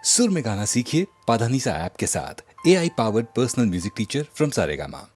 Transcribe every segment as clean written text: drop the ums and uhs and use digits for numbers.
सुर में गाना सीखिए पाधानीसा ऐप के साथ। AI powered personal music teacher from Saregama.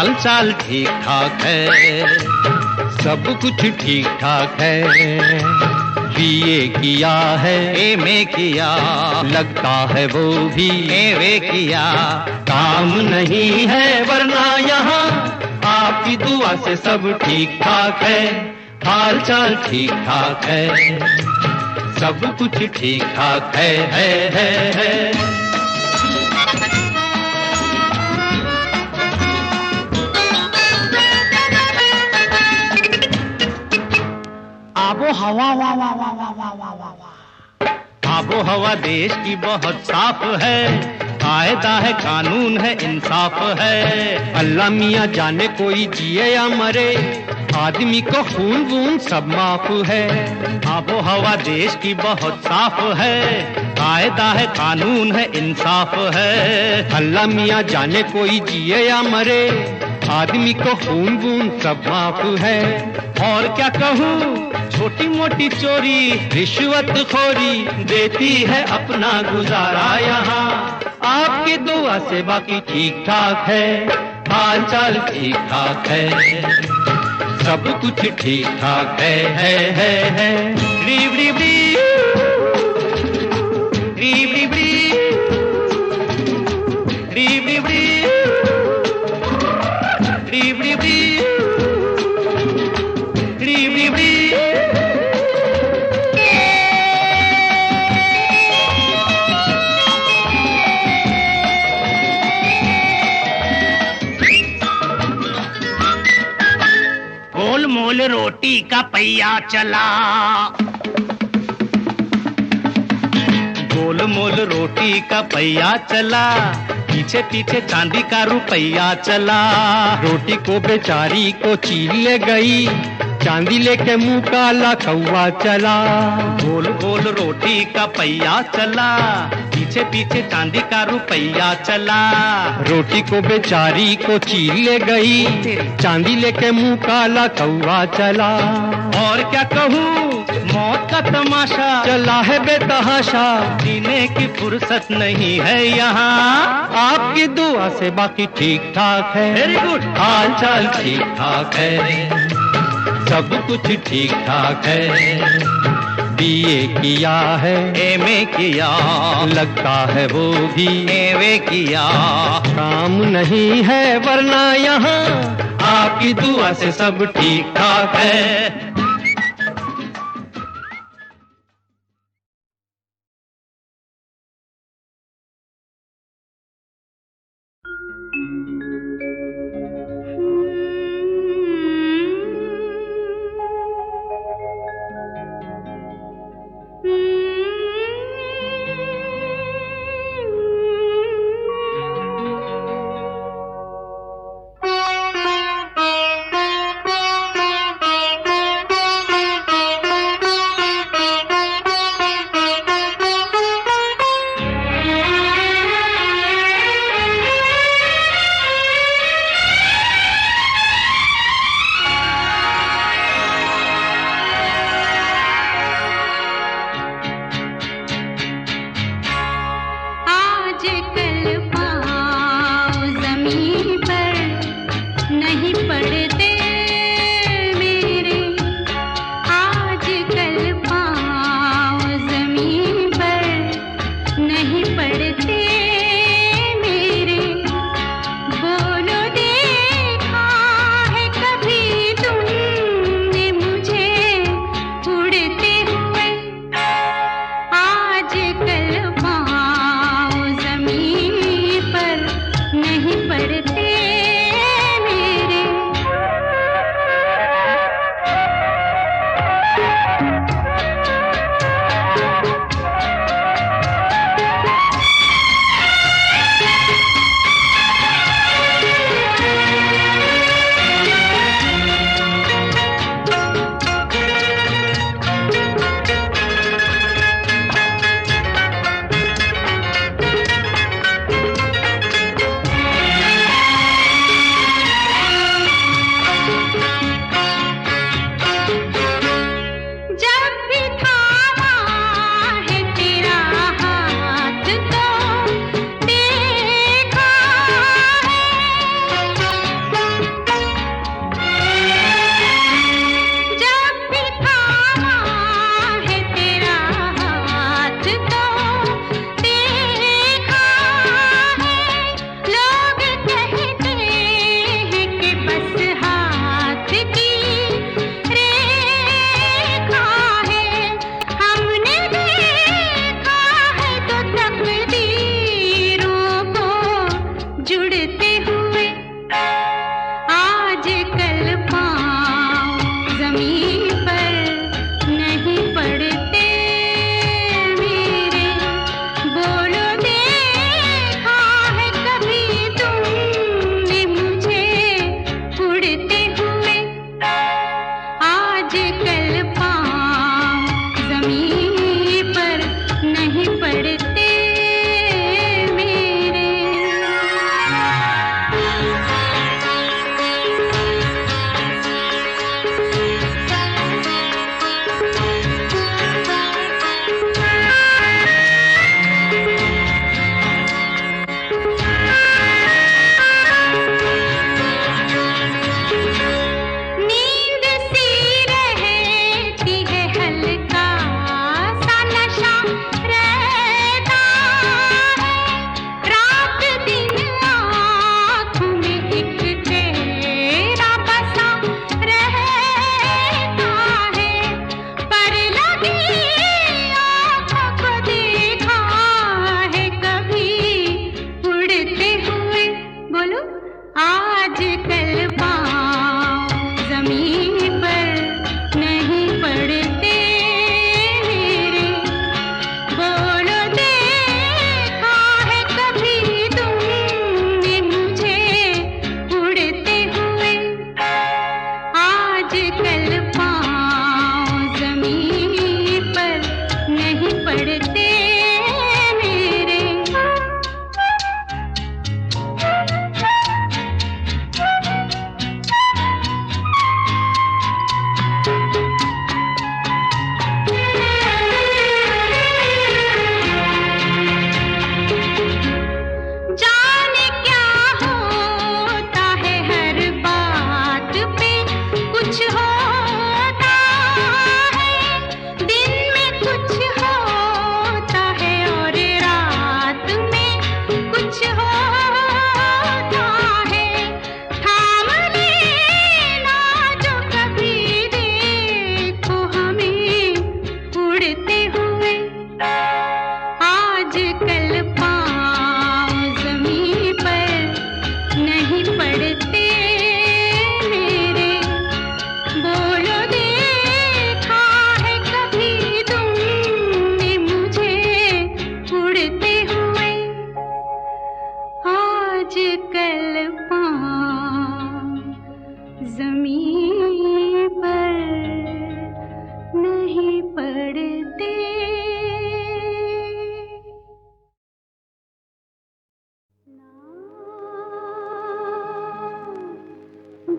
हाल चाल ठीक ठाक है, सब कुछ ठीक ठाक है। बीए किया है, एमए किया, लगता है वो भी एमए किया। काम नहीं है वरना यहाँ आपकी दुआ से सब ठीक ठाक है। हाल चाल ठीक ठाक है, सब कुछ ठीक ठाक है। आबो हवा वाह वाह वाह वाह वाह वाह वाह वाह। आबो हवा देश की बहुत साफ है, कायदा है, कानून है, इंसाफ है। अल्लाह मियाँ जाने कोई जिए या मरे, आदमी को खून वून सब माफ है। आबो हवा देश की बहुत साफ है, कायदा है, कानून है, इंसाफ है। अल्लाह मियाँ जाने कोई जिए या मरे, आदमी को खून वून सब माफ है। और क्या कहूँ, छोटी मोटी चोरी रिश्वत खोरी देती है अपना गुजारा यहाँ। आपकी दुआ से बाकी ठीक ठाक है, हाल चाल ठीक ठाक है, सब कुछ ठीक ठाक है। रीब रीब रीब रीब रीब रीब रीब रीब रीब गोल मोल रोटी का पहिया चला, गोल मोल रोटी का पहिया चला, पीछे पीछे चांदी का रुपया चला। रोटी को बेचारी को छीन ले गई, चांदी लेके मुंह काला कौवा चला। गोल गोल रोटी का पहिया चला, पीछे पीछे चांदी का रुपया चला। रोटी को बेचारी को छीन ले गई, चांदी लेके मुंह काला कौवा चला। और क्या कहूँ, मौत का तमाशा चला है बेतहाशा, जीने की फुर्सत नहीं है यहाँ। आपकी दुआ से बाकी ठीक ठाक है, वेरी गुड, हाल चाल ठीक ठाक है, सब कुछ ठीक ठाक है। बीए किया है, एमए किया, लगता है वो भी एमए किया। काम नहीं है वरना यहाँ आपकी दुआ से सब ठीक ठाक है।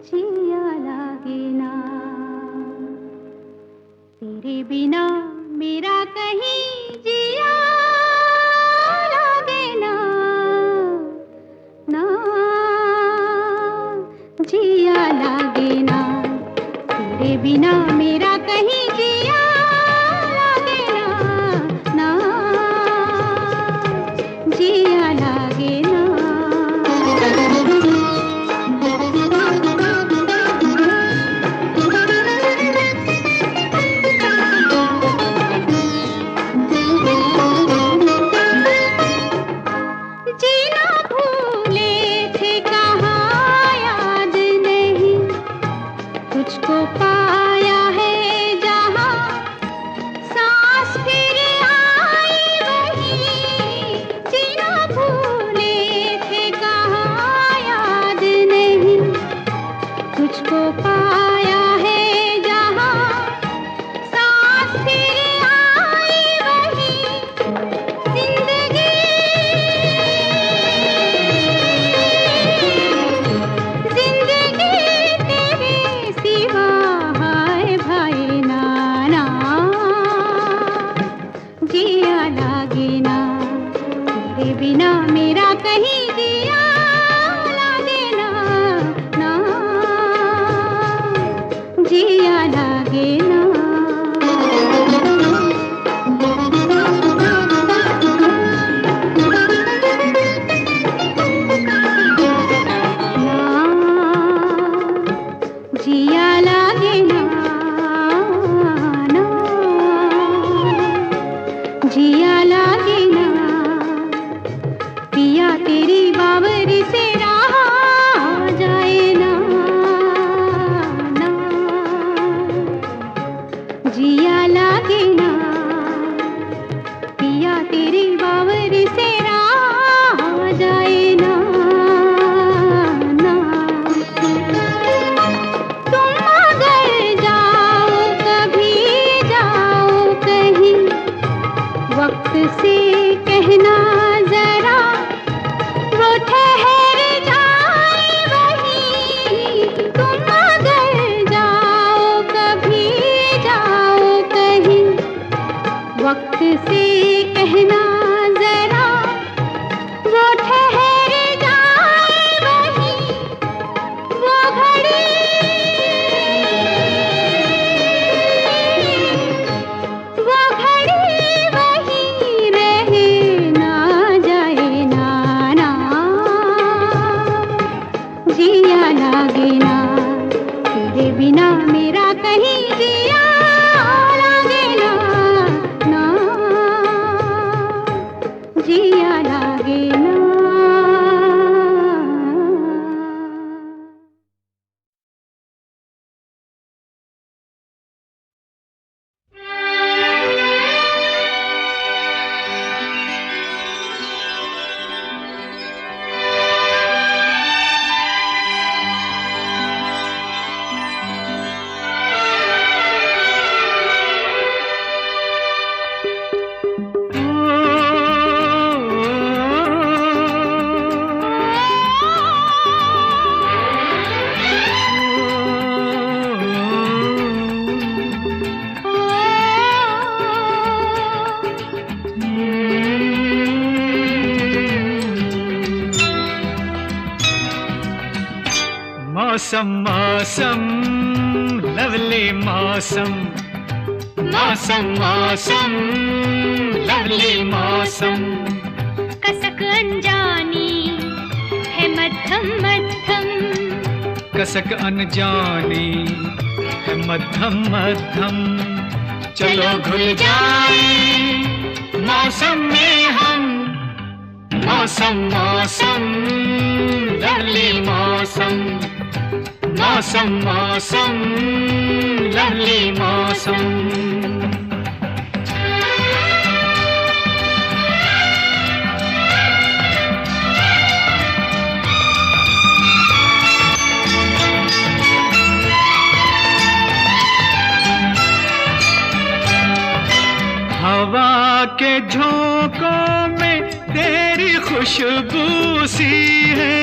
जिया लागे ना, तेरे बिना मेरा कहीं जिया लागे ना, ना जिया लागे ना, तेरे बिना मेरा कहीं जिया लागे ना, ना जिया लागे ना। जीना भूले थे कहाँ याद नहीं, तुझको पाया है जहाँ सांस फिर आई वहीं। जीना भूले थे कहाँ याद नहीं, तुझको पाया है जहाँ सांस फिर आई वहीं। जिंदगी जिंदगी तेरे सिवा हाय भाई नाना, जिया लागे ना, तेरे बिना मेरा कहीं जिया लागे ना, ना जिया लागे ना। जिया लागे ना, ना जिया लागे ना, पिया तेरी बावरी से रहा जाए ना, ना जिया लागे ना, पिया तेरी बावरी से रहा जाए ना, ना तुम अगर जाओ कभी जाओ कहीं, वक्त से कहना जरा वो ठहर जाए वहीं। तुम अगर जाओ कभी जाओ कहीं, वक्त से कहना जरा वो ठहर जाए वहीं। वो घड़ी वहीं रहे ना जाए ना, ना जिया लागे ना, तेरे बिना मेरा कहीं जिया लागे ना, ना जिया लागे ना। मौसम मौसम लवली मौसम, मौसम मौसम लवली मौसम। कसक अनजानी है मध्यम मध्यम, कसक अनजानी है मध्यम मध्यम। चलो घुल जाए मौसम में हम, मौसम मौसम लवली मौसम, मौसम मौसम लवली मौसम। हवा के झोंकों में तेरी खुशबू सी है,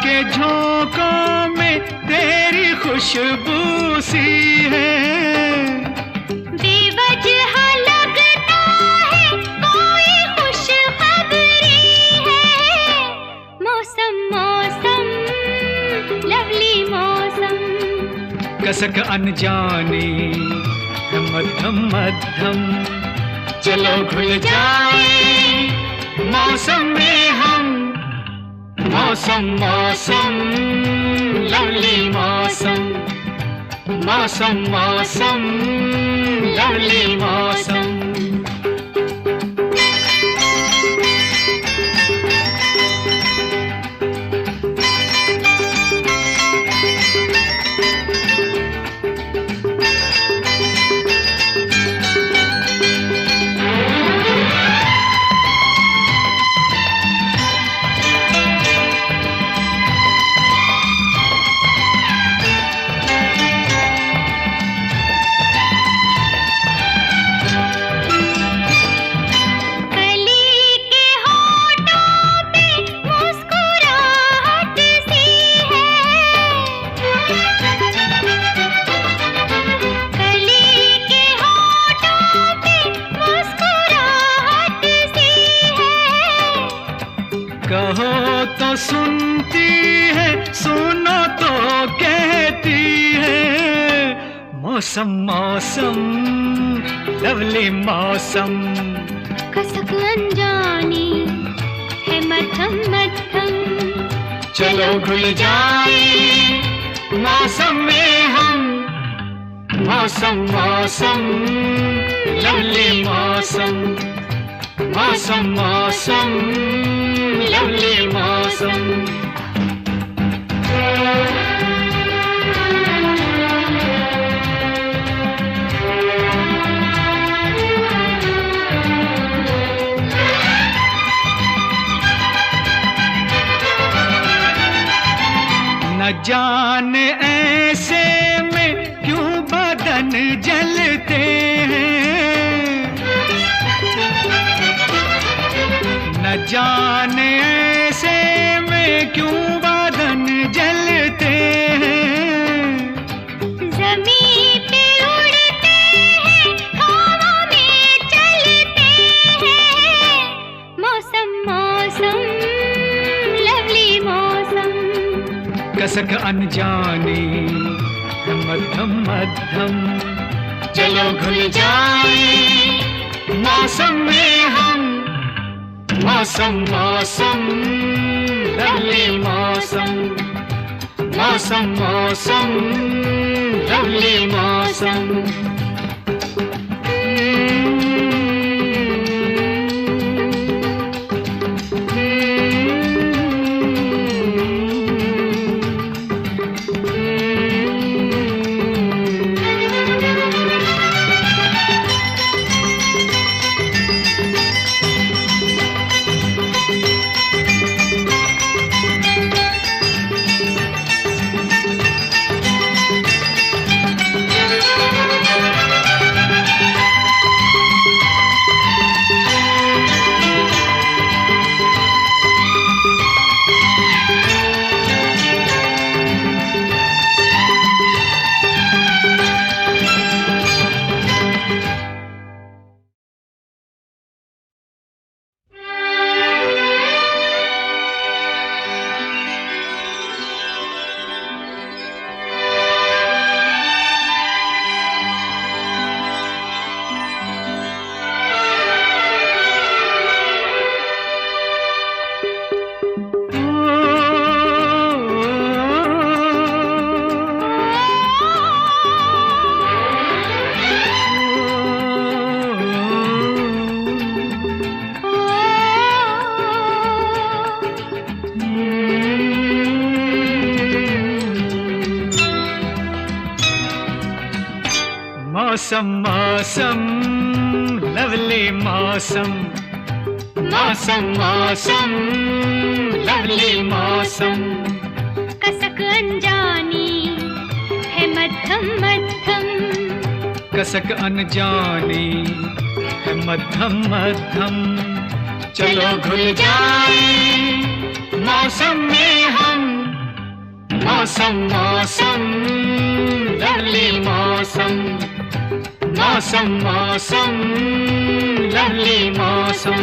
के झोंकों में तेरी खुशबू सी है। बेवजह लगता है कोई खुशखबरी है। मौसम मौसम लवली मौसम, कसक अनजाने है मध्यम मध्यम, चलो घुल जाए मौसम में हम। मौसम मौसम लवली मौसम, मौसम मौसम लवली मौसम। कहो तो सुनती है, सुनो तो कहती है। मौसम मौसम लवली मौसम, कसक अनजानी है मध्यम मध्यम, चलो घुल जाए मौसम में हम। मौसम मौसम लवली मौसम, मौसम मौसम लवली मौसम। न जाने ऐसे में क्यों बदन जलते हैं, न जाने ऐसे में क्यों बदन जलते हैं। ज़मीं पे उड़ते हैं, हवा में चलते हैं। मौसम मौसम लवली मौसम, कसक अनजाने है मध्यम मध्यम, चलो घुल जाए मौसम में हम। मौसम मौसम लवली मौसम, मौसम मौसम लवली मौसम। मौसम मौसम लवली मौसम, मौसम मौसम लवली मौसम। कसक अनजानी है मध्यम मध्यम, कसक अनजाने है मध्यम मध्यम, चलो घुल जाए मौसम में हम। मौसम मौसम लवली मौसम, मौसम मौसम लवली मौसम।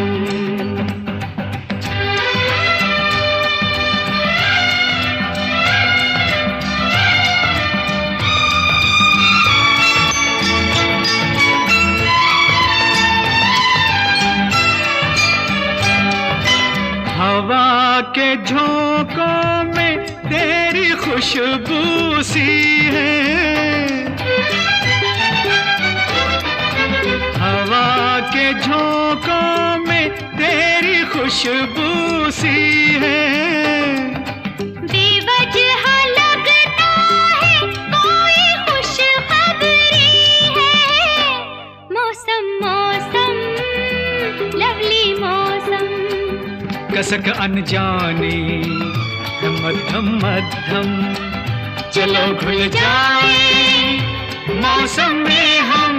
हवा के झोंकों में तेरी खुशबू सी है, हवा के झोंकों में तेरी खुशबू सी है। बेवजह लगता है कोई खुशखबरी है। मौसम मौसम लवली मौसम, कसक अनजाने है मध्यम मध्यम, चलो घुल जाए मौसम में हम।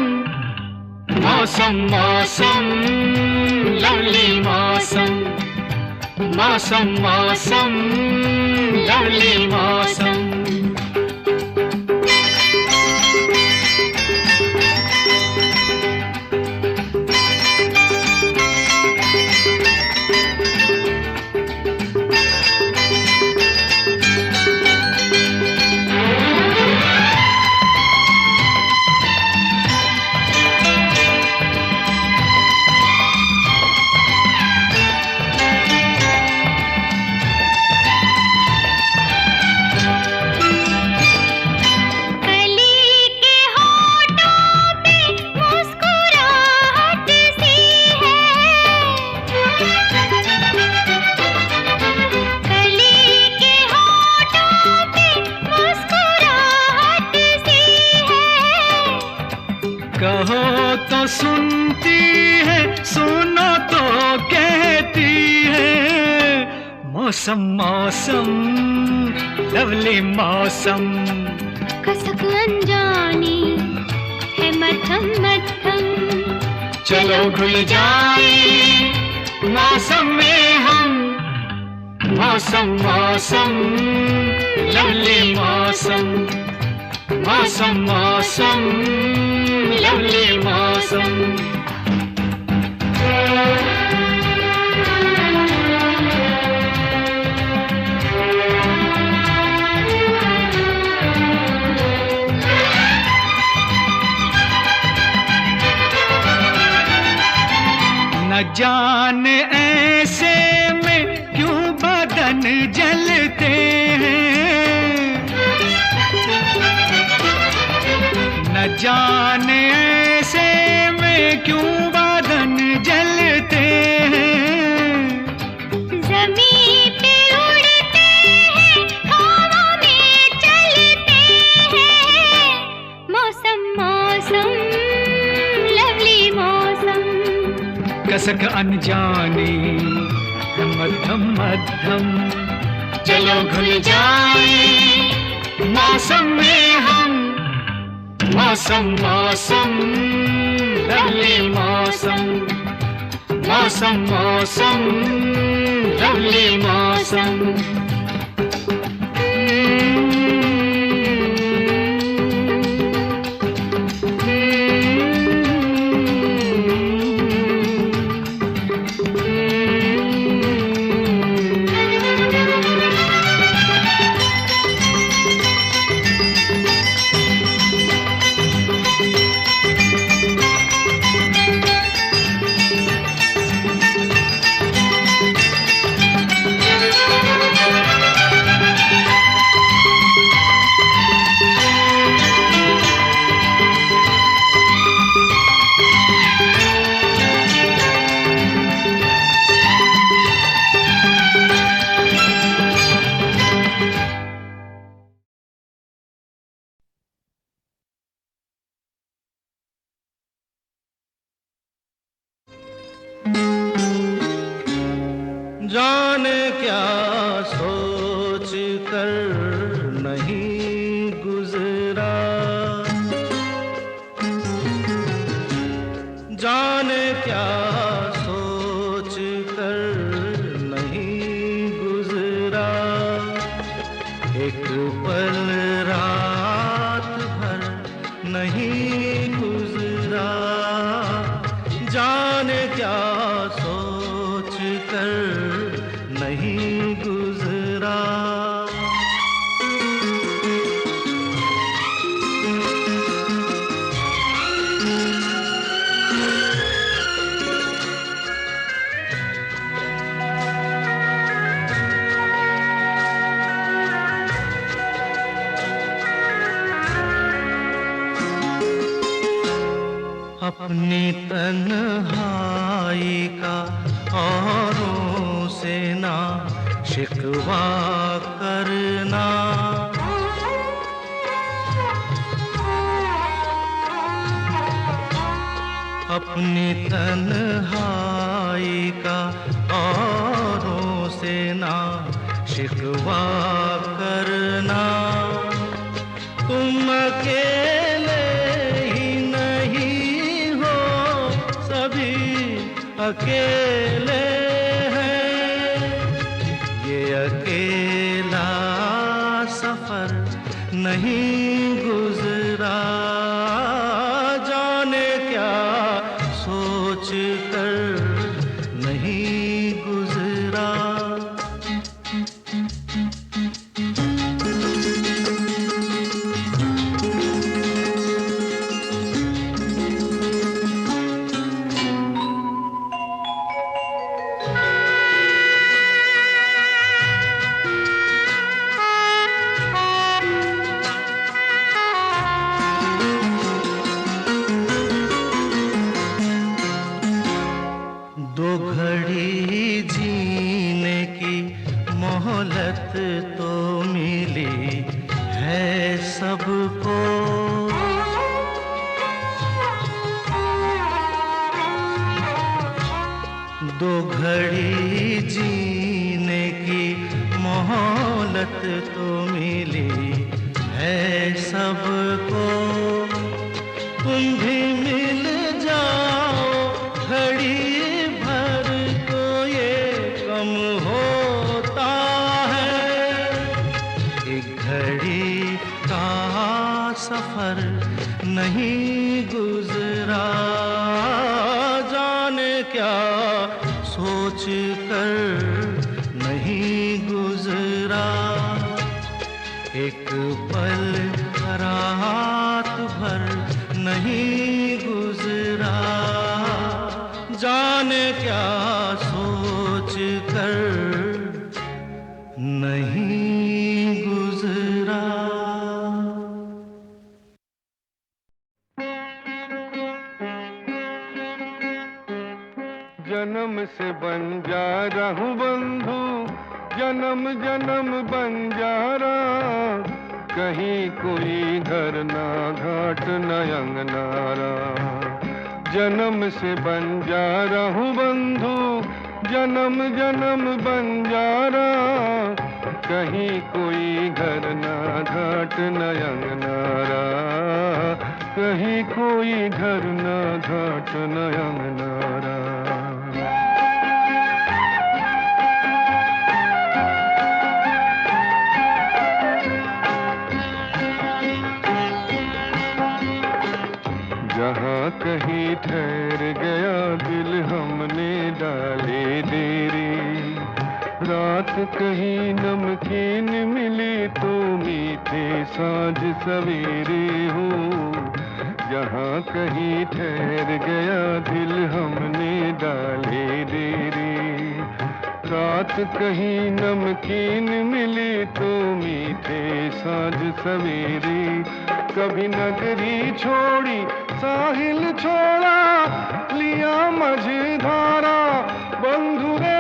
मौसम मौसम लवली मौसम, मौसम मौसम लवली मौसम। कहो तो सुनती है, सुनो तो कहती है। मौसम मौसम लवली मौसम, कसक अनजानी है मध्यम मध्यम, चलो घुल जाए मौसम में हम। मौसम मौसम लवली मौसम, मौसम मौसम लवली मौसम। न जाने ऐसे में क्यों बदन जलते हैं, न जाने ऐसे में क्यों बदन जलते हैं। ज़मीं पे उड़ते हैं, हवा में चलते हैं। मौसम मौसम लवली मौसम, कसक अनजाने है मध्यम मध्यम, चलो घुल जाए मौसम में हम। मौसम मौसम लवली मौसम, मौसम मौसम लवली मौसम। जाने क्या सोच कर नहीं गुजरा, जाने क्या सोच कर नहीं गुजरा। एक क्या सोच कर नहीं गुजरा। अपनी तन्हाई का औरों से ना शिकवा करना। अपनी तन्हाई का औरों से ना शिकवा करना। तुम अकेले ही नहीं हो, सभी अकेले हैं। ये अकेला सफर नहीं गुजरा। जाने क्या सोच कर नहीं गुजरा। दो घड़ी जीने की मोहलत तो मिली है सबको। दो घड़ी जीने की मोहलत तो मिली है सबको। तुम भी मिल जाओ घड़ी भर को ये कम होता है। एक घड़ी का सफर नहीं गुजरा। जाने क्या सोच कर नहीं गुजरा। एक पल रात भर नहीं गुजरा। जाने क्या सोच कर नहीं गुजरा। जन्म से बंजारा हूँ बंधु, जन्म जन्म बंजारा। कहीं कोई घर ना घाट न अंगनारा। जन्म से बंजारा हूँ बंधु, जन्म जन्म बंजारा। कहीं कोई घर ना घाट न अंगनारा। कहीं कोई घर ना घाट न अंगनारा। जहाँ कहीं ठहर गया दिल हमने डाले डेरे। रात कहीं नमकीन मिली तो मीठे साँझ सवेरे हो। जहाँ कहीं ठहर गया दिल हमने डाले डेरे। रात कहीं नमकीन मिली तो मीठे साँझ सवेरे। कभी नगरी छोड़ी साहिल छोड़ा, लिया मझधारा बंधु रे।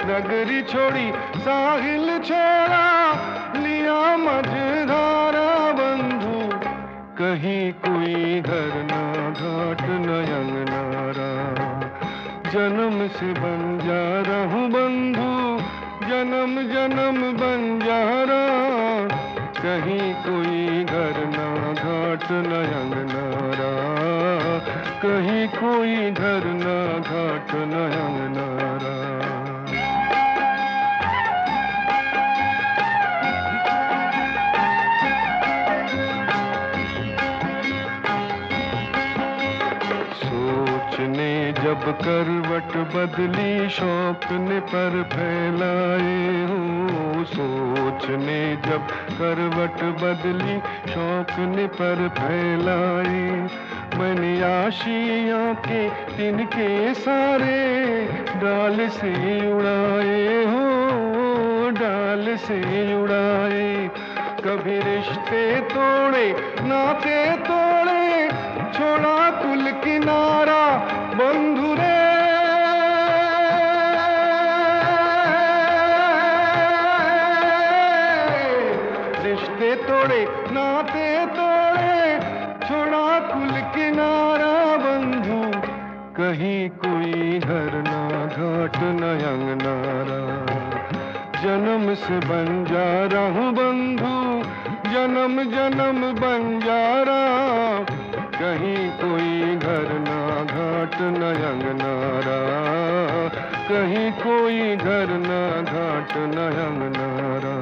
नगरी छोड़ी साहिल छोड़ा, लिया मझधारा बंधु। कहीं कोई घर ना घाट न अंगनारा। जन्म से बंजारा हूँ बंधु, जन्म जन्म बंजारा। कहीं कोई घर ना घाट न अंगनारा। कहीं कोई घर ना घाट न अंगनारा। जब करवट बदली शौक ने पर फैलाए हो, सोच ने जब करवट बदली शौक ने पर फैलाए, मैंने आशियां के तिनके सारे डाल से उड़ाए हो, डाल से उड़ाए। कभी रिश्ते तोड़े नाते तोड़े, छोड़ा कुल किनारा बंधु रे। रिश्ते तोड़े नाते तोड़े, छोड़ा कुल किनारा बंधु, कहीं कोई घर ना घाट न अंगनारा। जन्म से बंजारा हूँ बंधु, जन्म जन्म बंजारा, कहीं कोई घर ना घाट न अंगनारा, कहीं कोई घर ना घाट न अंगनारा।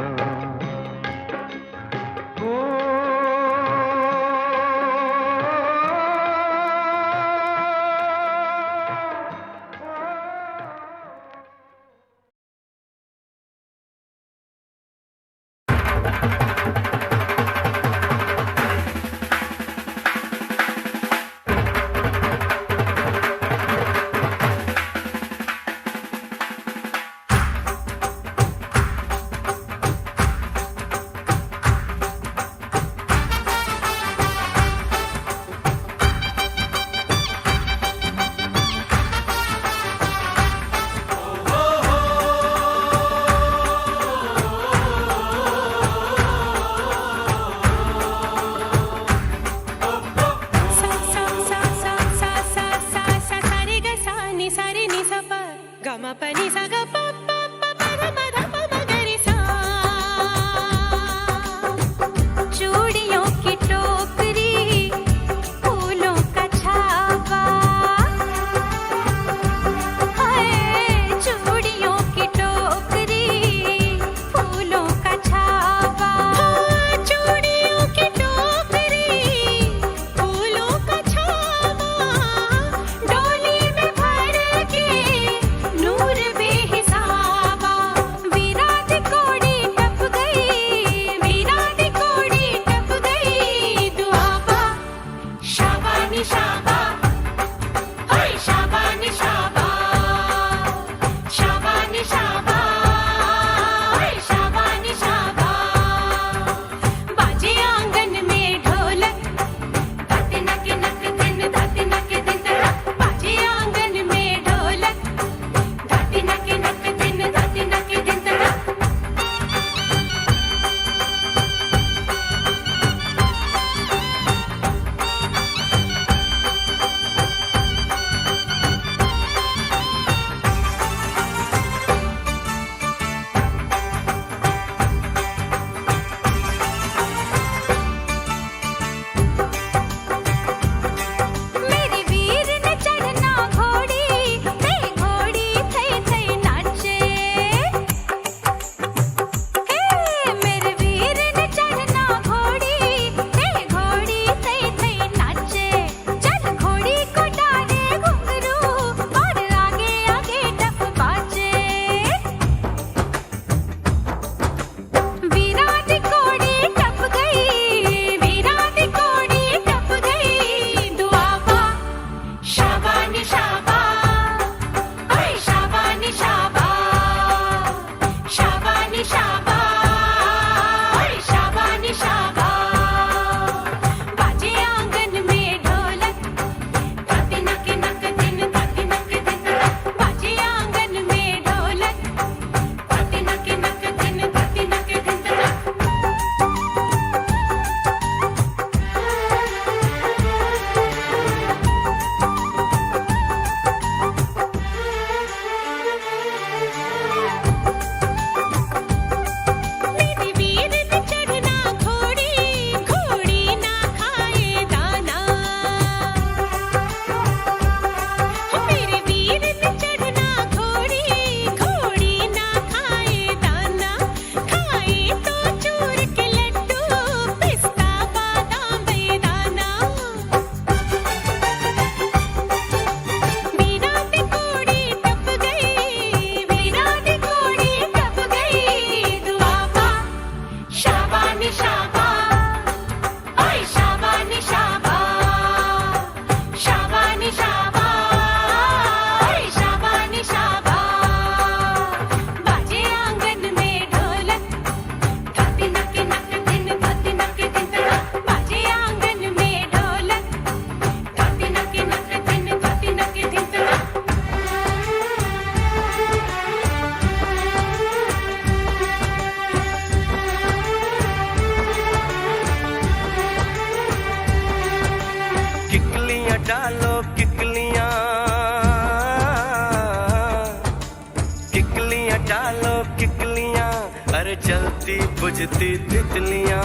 जलती बुझती तितलियां।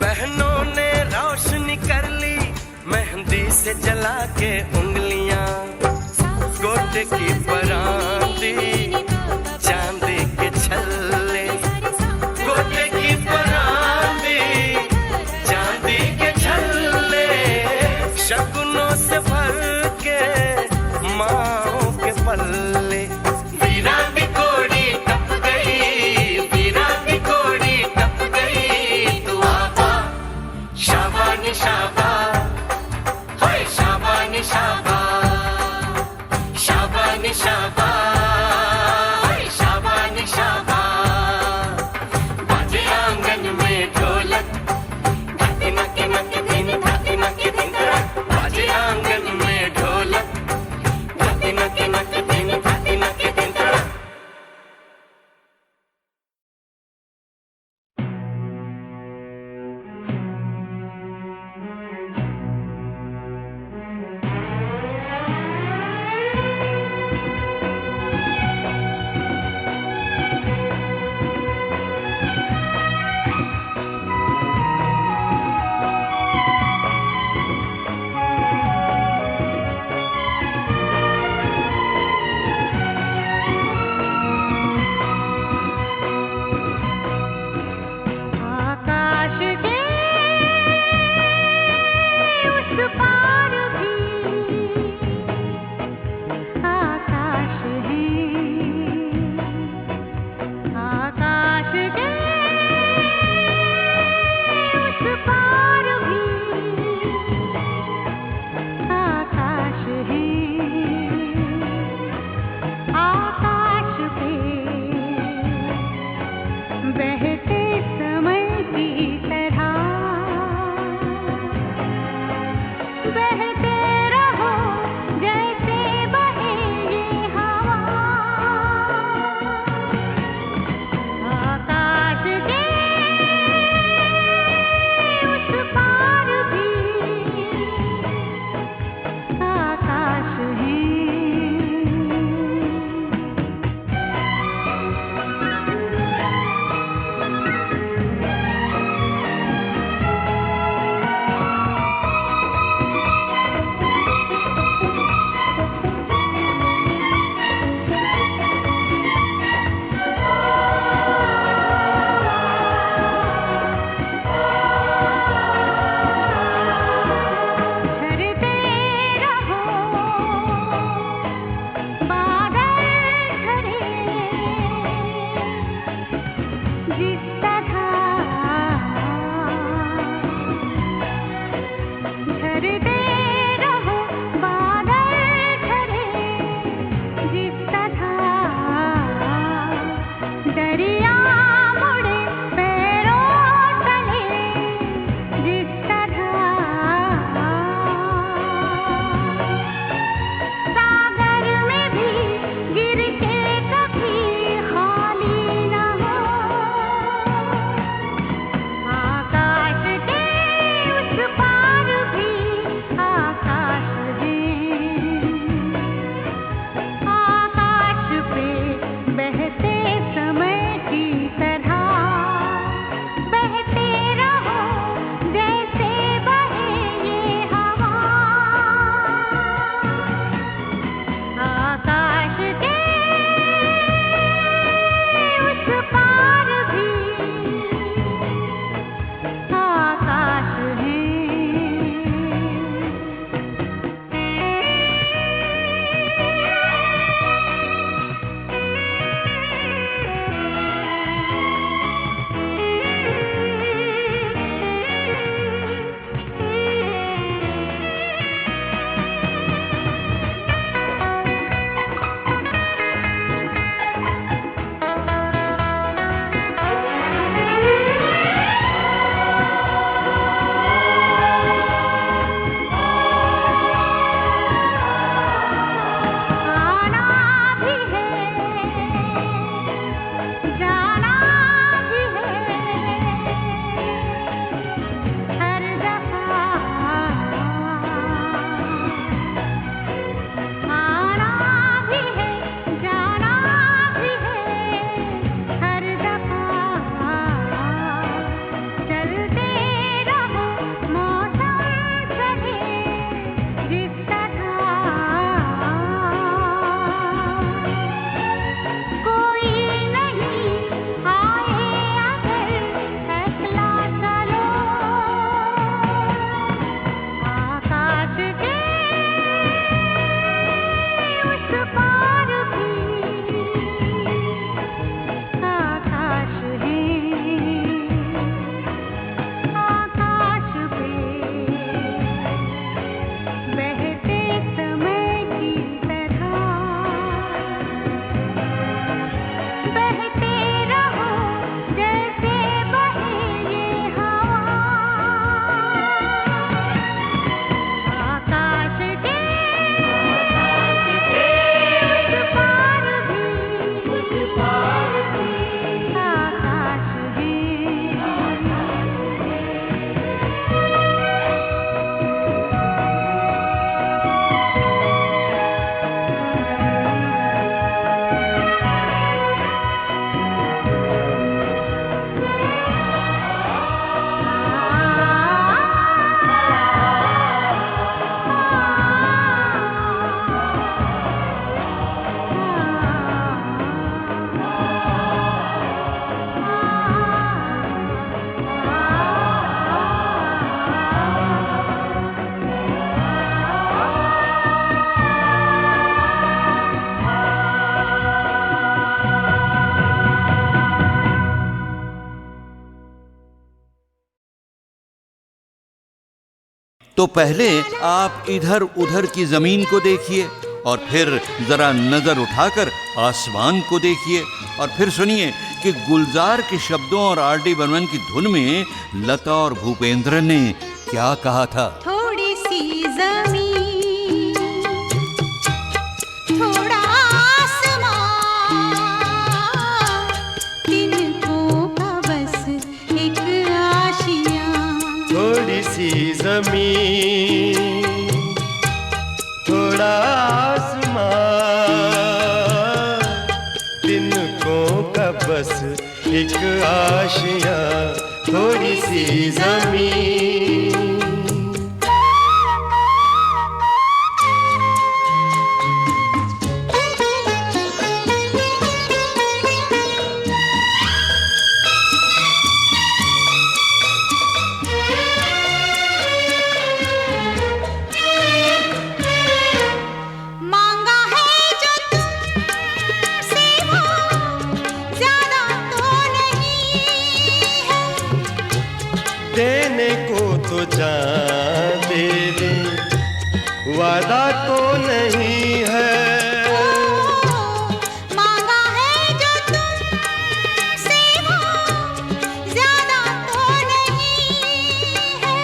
बहनों ने रोशनी कर ली मेहंदी से जला के उंगलियां। गोटे की परांदी चांदी के छल्ले, गोटे की परांदी चांदी के छल्ले, शगुनों से भर के माओ के पल्ले। वीरा की कोड़ी टप गई, वीरा की कोड़ी टप गई, तू आबा शाबानी शाबा, हाय शाबानी शाबा, शाबानी शाबा, हाय शाबानी शाबा। बाजे आंगन में ढोलक, धाती नके दिन, धाती नके दिन, बाजे आंगन में ढोलक, धाती तो पहले आप इधर उधर की जमीन को देखिए और फिर जरा नजर उठाकर आसमान को देखिए और फिर सुनिए कि गुलजार के शब्दों और आर.डी. बर्मन की धुन में लता और भूपेंद्र ने क्या कहा था। थोड़ी सी जमीन, थोड़ा आसमान, तिनकों का बस एक आशियाँ। थोड़ी सी जमीन, थोड़ा आसमान, तिनकों का बस एक आशियाँ। थोड़ी सी जमीन। मांगा है जो तुमसे वो ज्यादा तो नहीं है, देने को तो जान दे दे, वादा तो नहीं है। मांगा है जो तुमसे वो ज्यादा तो नहीं है,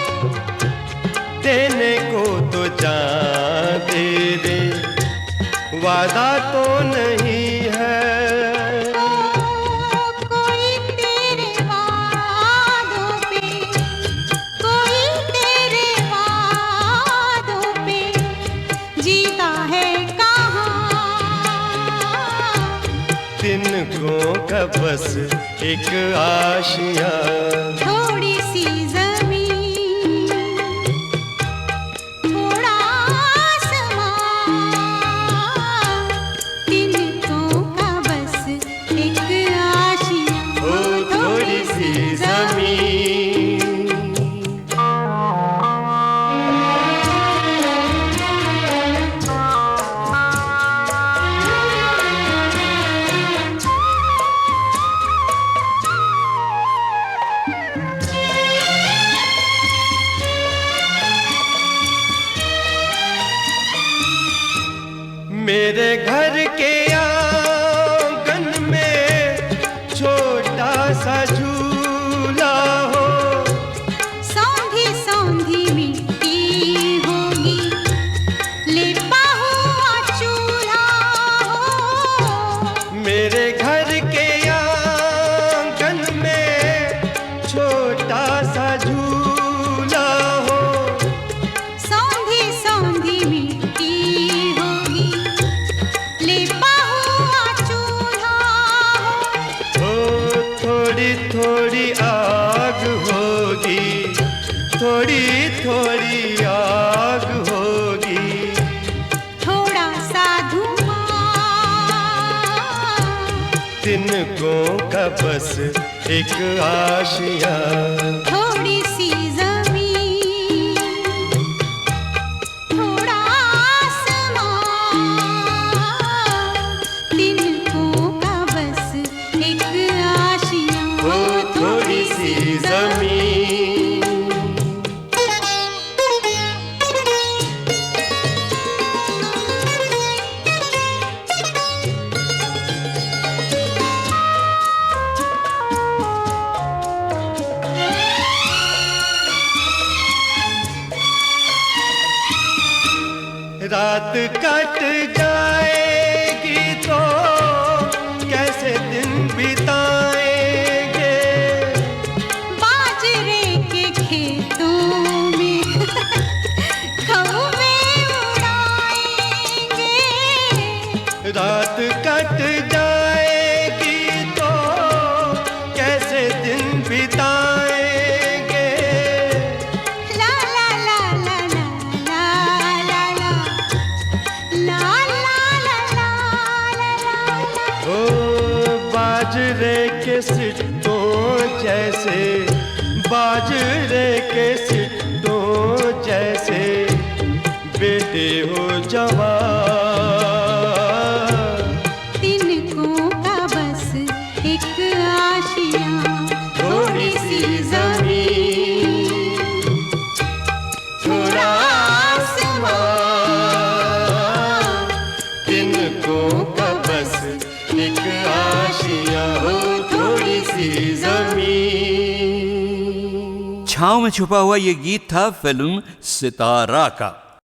देने को तो जान दे दे, वादा तो नहीं है। कोई तेरे वादों पे, कोई तेरे वादों पे जीता है कहाँ। तिनकों का बस एक आशियाँ। थोड़ी सी जमीन, थोड़ा आसमान, तिनकों का बस एक आशियाँ। ओ थोड़ी सी जमीन। मेरे घर के आंगन में छोटा सा झूला हो, सौंधी सौंधी मिट्टी होगी, लिपा हुआ चूल्हा हो। मेरे घर के आंगन में छोटा सा झूला हो, सौंधी सौंधी मिट्टी होगी, लिपा हुआ चूल्हा हो। ओ थोड़ी थोड़ी आग होगी, थोड़ी थोड़ी आग होगी, थोड़ा सा धुआं, तिनकों का बस एक आशियाँ। थोड़ी सी जमीन, थोड़ा आसमान, तिनकों का बस एक आशियाँ। ओ थोड़ी सी जमीन। रात कट जाएगी तो कैसे दिन बिताएंगे, बाजरे के खेतों में कौवे उड़ाएंगे, रात कट जाएगी तो कैसे दिन बिताएंगे। ला ला ला ला ला ला ला ला ला ला ला ला। ओ बाजरे के सिट्टों जैसे, बाजरे के सिट्टों जैसे बेटे हो जवान। तिनकों का बस एक आशियाँ। थोड़ी सी जमीन, थोड़ा एक आशिया हो थोड़ी सी जमीन। छाँव में छुपा हुआ ये गीत था फिल्म सितारा का।